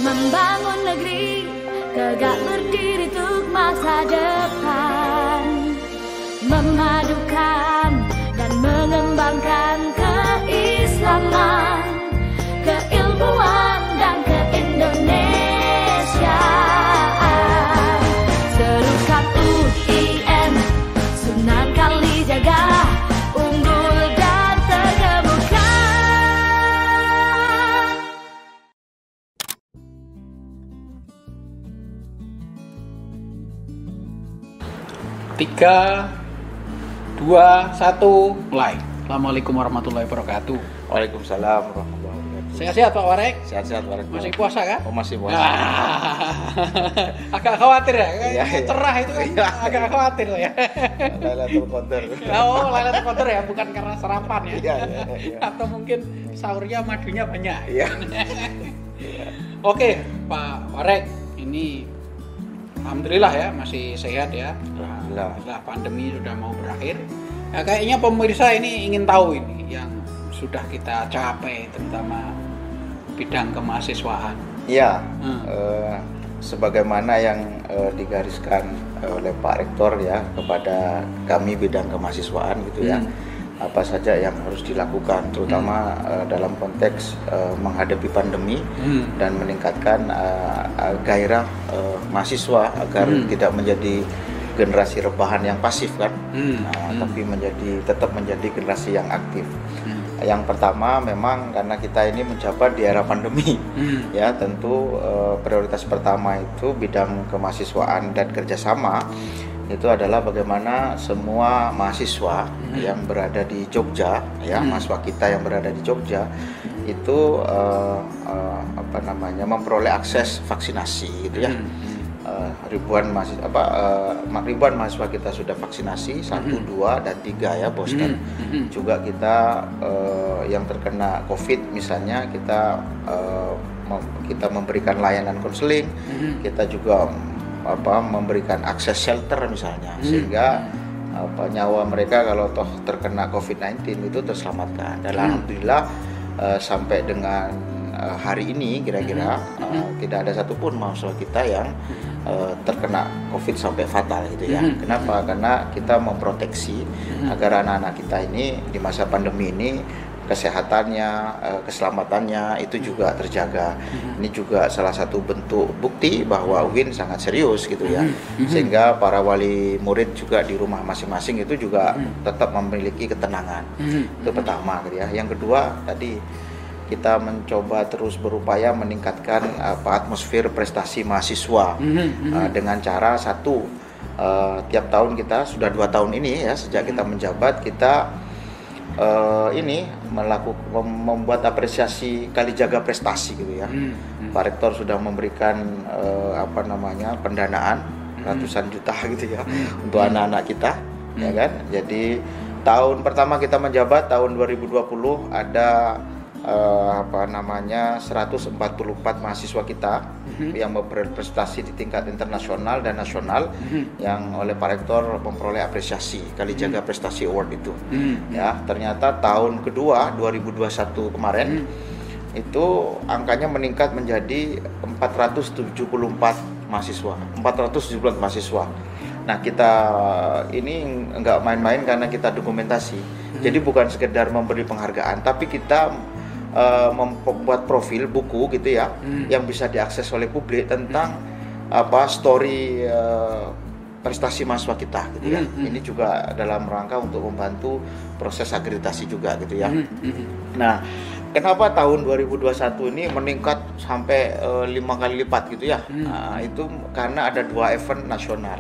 Membangun negeri tegak berdiri untuk masa depan, memadukan dan mengembangkan keislaman, keilmuan dan keindonesiaan. Serukan UIN Sunan Kalijaga, unggul dan terkemuka. Tiga, dua, satu, mulai. Assalamualaikum warahmatullahi wabarakatuh. Waalaikumsalam warahmatullahi wabarakatuh. Sehat-sehat Pak Warek? Sehat-sehat Warek. Masih puasa kan? Oh, masih puasa. Agak khawatir ya? Iya. Cerah itu kan Iya. agak khawatir loh ya. Lailatul Qadar. Oh, Lailatul Qadar ya, bukan karena sarapan ya? Iya. Atau mungkin sahurnya madunya banyak. Iya. Oke, Pak Warek, ini alhamdulillah ya masih sehat ya. Alhamdulillah. Setelah pandemi sudah mau berakhir. Nah, kayaknya pemirsa ini ingin tahu ini yang sudah kita capai, terutama bidang kemahasiswaan. Iya. Sebagaimana yang digariskan oleh Pak Rektor ya kepada kami bidang kemahasiswaan gitu ya. Apa saja yang harus dilakukan, terutama dalam konteks menghadapi pandemi dan meningkatkan gairah mahasiswa agar tidak menjadi generasi rebahan yang pasif kan, tapi tetap menjadi generasi yang aktif. Yang pertama memang karena kita ini menjabat di era pandemi, ya tentu prioritas pertama itu bidang kemahasiswaan dan kerjasama. Itu adalah bagaimana semua mahasiswa yang berada di Jogja, ya mahasiswa kita yang berada di Jogja itu memperoleh akses vaksinasi, gitu ya. Ribuan mahasiswa kita sudah vaksinasi 1, 2, dan 3 ya booster. Juga kita yang terkena COVID misalnya kita memberikan layanan konseling, kita juga memberikan akses shelter misalnya, sehingga nyawa mereka kalau toh terkena COVID-19 itu terselamatkan. Dan alhamdulillah sampai dengan hari ini kira-kira tidak ada satupun mahasiswa kita yang terkena COVID sampai fatal gitu ya. Kenapa? Karena kita memproteksi agar anak-anak kita ini di masa pandemi ini kesehatannya, keselamatannya itu juga terjaga. Ini juga salah satu bentuk bukti bahwa UIN sangat serius gitu ya. Sehingga para wali murid juga di rumah masing-masing itu juga tetap memiliki ketenangan. Itu pertama gitu ya. Yang kedua tadi kita mencoba terus berupaya meningkatkan atmosfer prestasi mahasiswa dengan cara satu, tiap tahun kita sudah 2 tahun ini ya sejak kita menjabat kita membuat apresiasi Kalijaga prestasi gitu ya. Pak Rektor sudah memberikan pendanaan ratusan juta gitu ya untuk anak-anak kita, ya kan. Jadi tahun pertama kita menjabat tahun 2020 ada 144 mahasiswa kita yang berprestasi di tingkat internasional dan nasional yang oleh Pak Rektor memperoleh apresiasi Kalijaga Prestasi Award itu. Ya, ternyata tahun kedua 2021 kemarin itu angkanya meningkat menjadi 474 mahasiswa. Nah, kita ini nggak main-main karena kita dokumentasi. Jadi bukan sekedar memberi penghargaan, tapi kita membuat profil buku gitu ya, yang bisa diakses oleh publik tentang story prestasi mahasiswa kita gitu ya. Ini juga dalam rangka untuk membantu proses akreditasi juga gitu ya. Nah, kenapa tahun 2021 ini meningkat sampai 5 kali lipat gitu ya? Nah, itu karena ada 2 event nasional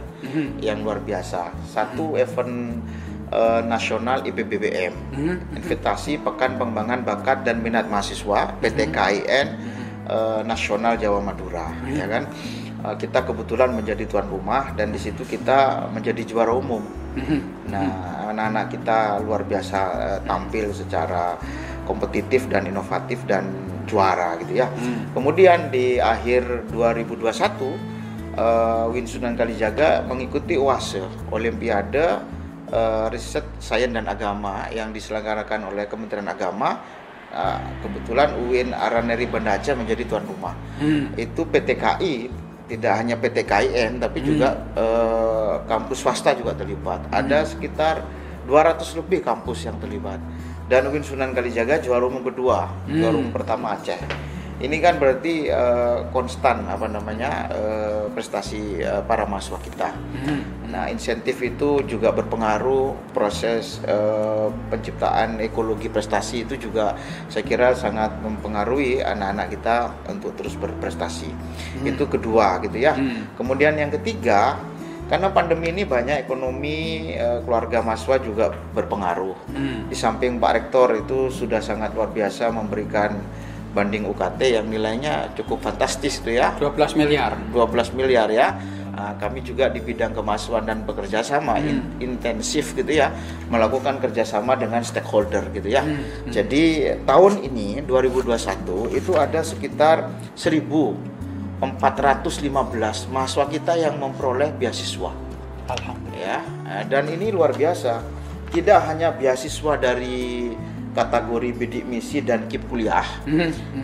yang luar biasa. Satu event nasional IPBBM, Investasi Pekan Pengembangan Bakat dan Minat Mahasiswa PTKIN Nasional Jawa Madura, ya kan. Kita kebetulan menjadi tuan rumah dan di situ kita menjadi juara umum. Nah, anak-anak kita luar biasa tampil secara kompetitif dan inovatif dan juara gitu ya. Kemudian di akhir 2021 UIN Sunan Kalijaga mengikuti OASE, Olimpiade Riset Sains dan Agama yang diselenggarakan oleh Kementerian Agama Kebetulan UIN Araneri Banda Aceh menjadi tuan rumah. Itu PT KI, tidak hanya PT KIN tapi juga kampus swasta juga terlibat. Ada sekitar 200 lebih kampus yang terlibat. Dan UIN Sunan Kalijaga juara umum kedua, juara umum pertama Aceh. Ini kan berarti konstan prestasi para mahasiswa kita. Nah, insentif itu juga berpengaruh, proses penciptaan ekologi prestasi itu juga saya kira sangat mempengaruhi anak-anak kita untuk terus berprestasi. Itu kedua gitu ya. Kemudian yang ketiga, karena pandemi ini banyak ekonomi keluarga mahasiswa juga berpengaruh. Di samping Pak Rektor itu sudah sangat luar biasa memberikan banding UKT yang nilainya cukup fantastis itu ya. 12 miliar ya. Kami juga di bidang kemahasiswaan dan bekerja sama intensif gitu ya, melakukan kerjasama dengan stakeholder gitu ya. Jadi tahun ini 2021 itu ada sekitar 1.415 mahasiswa kita yang memperoleh beasiswa. Alhamdulillah. Ya, dan ini luar biasa. Tidak hanya beasiswa dari kategori bidik misi dan KIP kuliah,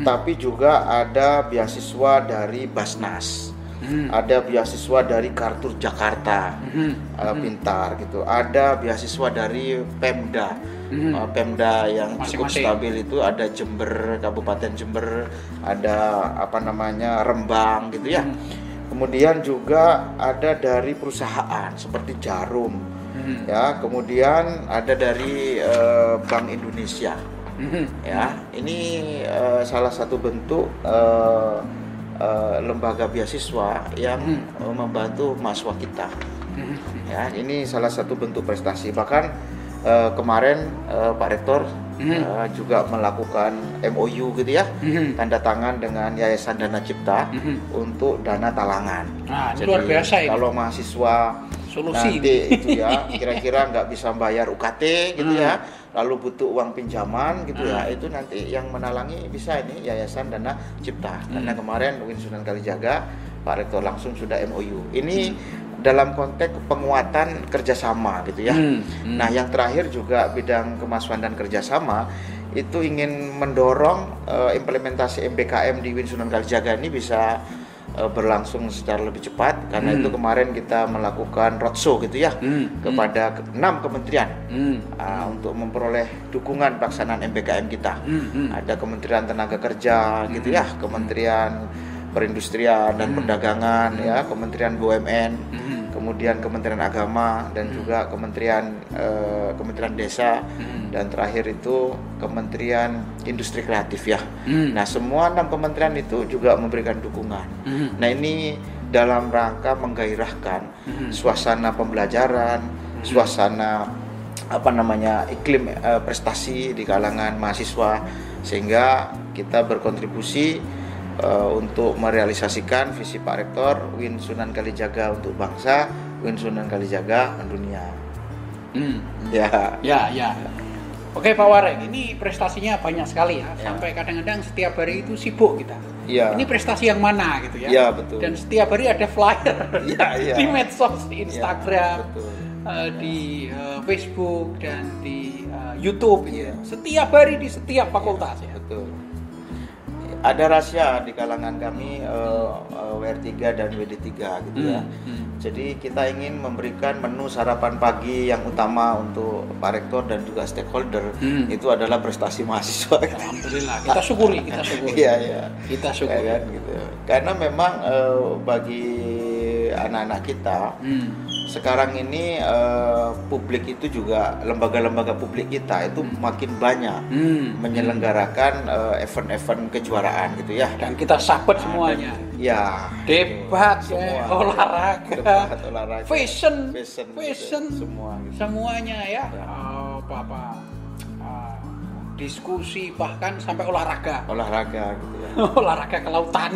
tapi juga ada beasiswa dari Basnas, ada beasiswa dari Kartu Jakarta Pintar gitu, ada beasiswa dari Pemda, Pemda yang cukup stabil itu ada Jember, Kabupaten Jember, ada Rembang gitu ya. Kemudian juga ada dari perusahaan seperti Jarum. Ya, kemudian ada dari Bank Indonesia. Ya, ini salah satu bentuk lembaga beasiswa yang membantu mahasiswa kita. Ya, ini salah satu bentuk prestasi. Bahkan kemarin Pak Rektor juga melakukan MOU gitu ya, tanda tangan dengan Yayasan Dana Cipta untuk dana talangan. Jadi luar biasa ini. Kalau mahasiswa solusi nanti itu ya kira-kira nggak bisa bayar UKT gitu ya, lalu butuh uang pinjaman gitu ya, itu nanti yang menalangi bisa ini Yayasan Dana Cipta. Karena kemarin UIN Sunan Kalijaga Pak Rektor langsung sudah MOU. Ini dalam konteks penguatan kerjasama gitu ya. Nah, yang terakhir juga bidang kemahasiswaan dan kerjasama itu ingin mendorong implementasi MBKM di UIN Sunan Kalijaga ini bisa berlangsung secara lebih cepat. Karena itu kemarin kita melakukan roadshow gitu ya kepada 6 kementerian untuk memperoleh dukungan pelaksanaan MBKM kita. Ada Kementerian Tenaga Kerja gitu ya, Kementerian Perindustrian dan Perdagangan ya, Kementerian BUMN, kemudian Kementerian Agama dan juga Kementerian Desa, dan terakhir itu Kementerian Industri Kreatif ya. Nah, semua 6 kementerian itu juga memberikan dukungan. Nah, ini dalam rangka menggairahkan suasana pembelajaran, suasana iklim prestasi di kalangan mahasiswa, sehingga kita berkontribusi untuk merealisasikan visi Pak Rektor UIN Sunan Kalijaga untuk bangsa, UIN Sunan Kalijaga mendunia. Ya. Oke Pak Warek, ini prestasinya banyak sekali ya. Sampai kadang-kadang setiap hari itu sibuk kita. Ini prestasi yang mana gitu ya? Iya, betul. Dan setiap hari ada flyer di medsos, di Instagram, di Facebook dan di YouTube. Setiap hari di setiap fakultas ya. Betul. Ada rahasia di kalangan kami WR3 dan WD3 gitu ya. Jadi kita ingin memberikan menu sarapan pagi yang utama untuk Pak Rektor dan juga stakeholder. Itu adalah prestasi mahasiswa. Alhamdulillah, kita syukuri. Iya. Kita syukuri. Kan, gitu. Karena memang bagi anak-anak kita sekarang ini publik itu juga, lembaga-lembaga publik kita itu makin banyak menyelenggarakan event-event kejuaraan gitu ya. Dan kita sahabat semuanya. Debat, olahraga, fashion, semua gitu. Semuanya ya. Diskusi, bahkan sampai olahraga gitu ya. Olahraga ke lautan.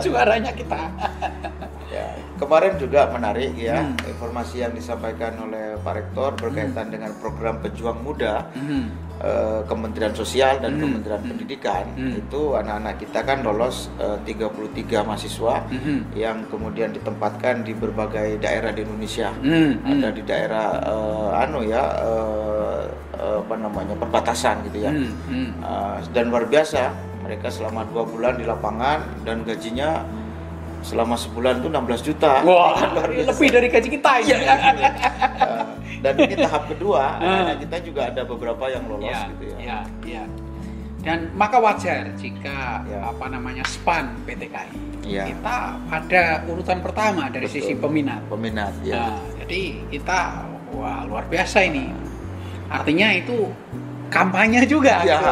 Juaranya kita. Ya, kemarin juga menarik ya informasi yang disampaikan oleh Pak Rektor berkaitan dengan program Pejuang Muda Kementerian Sosial dan Kementerian Pendidikan. Itu anak-anak kita kan lolos 33 mahasiswa yang kemudian ditempatkan di berbagai daerah di Indonesia. Ada di daerah perbatasan gitu ya. Dan luar biasa, mereka selama 2 bulan di lapangan dan gajinya selama sebulan itu 16 juta. Wah, lebih dari gaji kita ini. Dan ini tahap kedua, anak kita juga ada beberapa yang lolos gitu ya. Ya. Dan maka wajar jika SPAN PT KAI kita ada urutan pertama dari sisi peminat. Ya. Jadi kita luar biasa ini. Artinya itu kampanye juga gitu.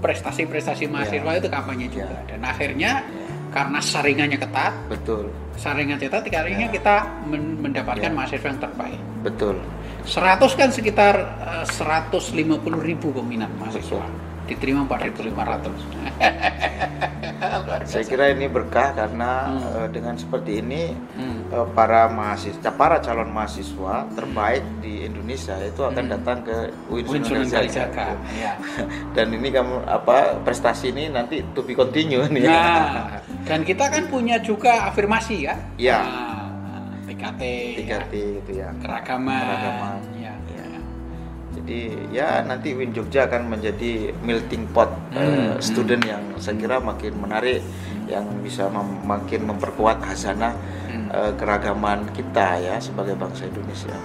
Prestasi-prestasi mahasiswa itu kampanye juga. Dan akhirnya karena saringannya ketat. Betul. Saringan ketat, akhirnya kita mendapatkan mahasiswa yang terbaik. Betul. 100 kan sekitar 150.000 peminat mahasiswa. Diterima 4.500. Saya kira ini berkah karena dengan seperti ini para calon mahasiswa terbaik di Indonesia itu akan datang ke UIN Sunan Kalijaga. Dan ini prestasi ini nanti to be continue nih. Nah, dan kita kan punya juga afirmasi ya. Iya. TKT itu ya. Keragaman. Jadi ya nanti UIN Jogja akan menjadi melting pot student yang saya kira makin menarik, yang bisa makin memperkuat khazanah keragaman kita ya sebagai bangsa Indonesia.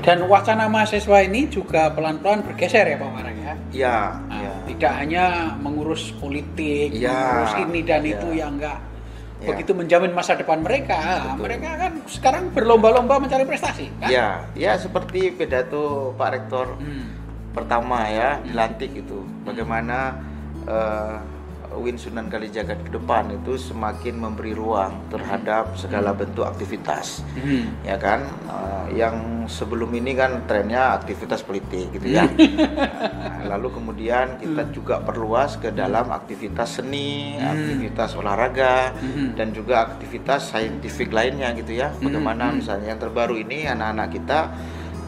Dan wacana mahasiswa ini juga pelan-pelan bergeser ya Pak Marek ya. Iya. Tidak hanya mengurus politik, mengurus ini dan itu yang enggak begitu menjamin masa depan mereka. Betul. Mereka kan sekarang berlomba-lomba mencari prestasi kan? Ya seperti pidato Pak Rektor pertama ya dilantik itu. Bagaimana UIN Sunan Kalijaga ke depan itu semakin memberi ruang terhadap segala bentuk aktivitas. Ya kan? Yang sebelum ini kan trennya aktivitas politik gitu ya. Lalu kemudian kita juga perluas ke dalam aktivitas seni, aktivitas olahraga, dan juga aktivitas saintifik lainnya gitu ya. Bagaimana misalnya yang terbaru ini anak-anak kita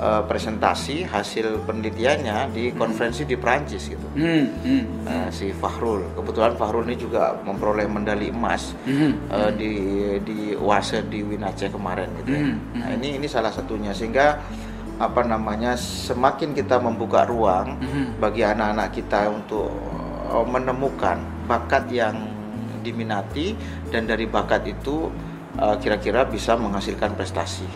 presentasi hasil penelitiannya di konferensi di Prancis gitu. Si Fahrul, kebetulan Fahrul ini juga memperoleh medali emas di UASE di UIN Aceh kemarin gitu ya. Nah, ini salah satunya, sehingga semakin kita membuka ruang bagi anak-anak kita untuk menemukan bakat yang diminati, dan dari bakat itu kira-kira bisa menghasilkan prestasi.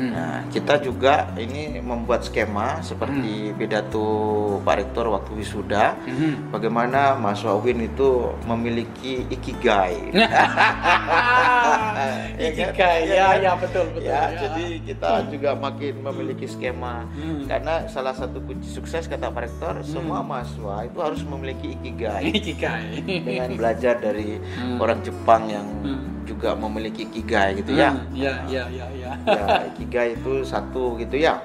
Nah, kita juga ini membuat skema seperti pidato Pak Rektor waktu wisuda, bagaimana mahasiswa UIN itu memiliki ikigai. Ikigai, ya betul. Ya, jadi kita juga makin memiliki skema, karena salah satu kunci sukses kata Pak Rektor, semua mahasiswa itu harus memiliki ikigai. Dengan belajar dari orang Jepang yang juga memiliki ikigai gitu ya. Ya, ikigai itu satu gitu ya.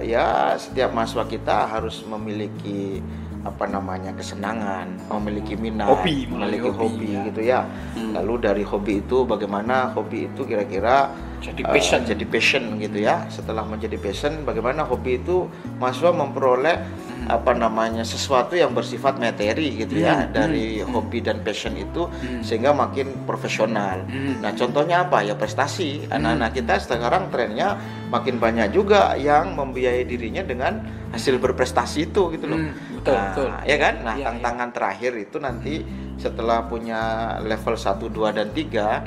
Ya setiap mahasiswa kita harus memiliki kesenangan, memiliki minat, memiliki hobi gitu ya. Lalu dari hobi itu bagaimana hobi itu kira-kira jadi passion gitu ya. Setelah menjadi passion, bagaimana hobi itu mahasiswa memperoleh sesuatu yang bersifat materi gitu ya, dari hobi dan passion itu, sehingga makin profesional. Nah, contohnya apa ya? Prestasi. Anak-anak kita sekarang trennya makin banyak juga yang membiayai dirinya dengan hasil berprestasi itu gitu loh. Betul. Ya kan? Nah, tantangan terakhir itu nanti setelah punya level 1, 2 dan 3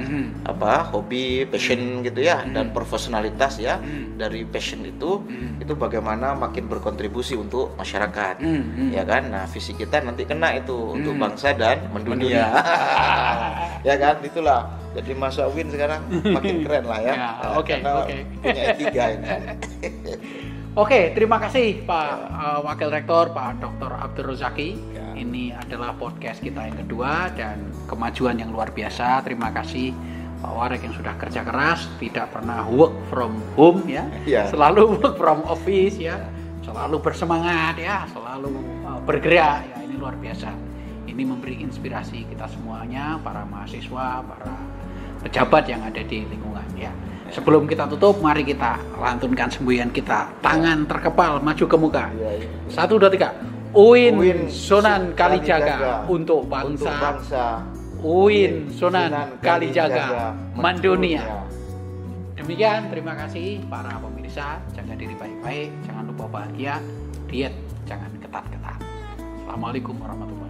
hobi, passion gitu ya, dan profesionalitas ya. Dari passion itu bagaimana makin berkontribusi untuk masyarakat. Ya kan? Nah, visi kita nanti kena itu untuk bangsa dan mendunia. Ya kan? Itulah. Jadi masa UIN sekarang makin keren lah ya. Karena punya etika ini. Oke, terima kasih Pak Wakil Rektor, Pak Dr. Abdul Rozaki. Ini adalah podcast kita yang kedua dan kemajuan yang luar biasa. Terima kasih Pak Warek yang sudah kerja keras, tidak pernah work from home ya. Selalu work from office ya. Selalu bersemangat ya, selalu bergerak ya. Ini luar biasa. Ini memberi inspirasi kita semuanya, para mahasiswa, para pejabat yang ada di lingkungan ya. Sebelum kita tutup, mari kita lantunkan semboyan kita. Tangan terkepal, maju ke muka. 1, 2, 3. UIN Sunan Kalijaga untuk bangsa. UIN Sunan Kalijaga mendunia. Demikian, terima kasih para pemirsa. Jaga diri baik-baik, jangan lupa bahagia, diet jangan ketat-ketat. Assalamualaikum warahmatullahi wabarakatuh.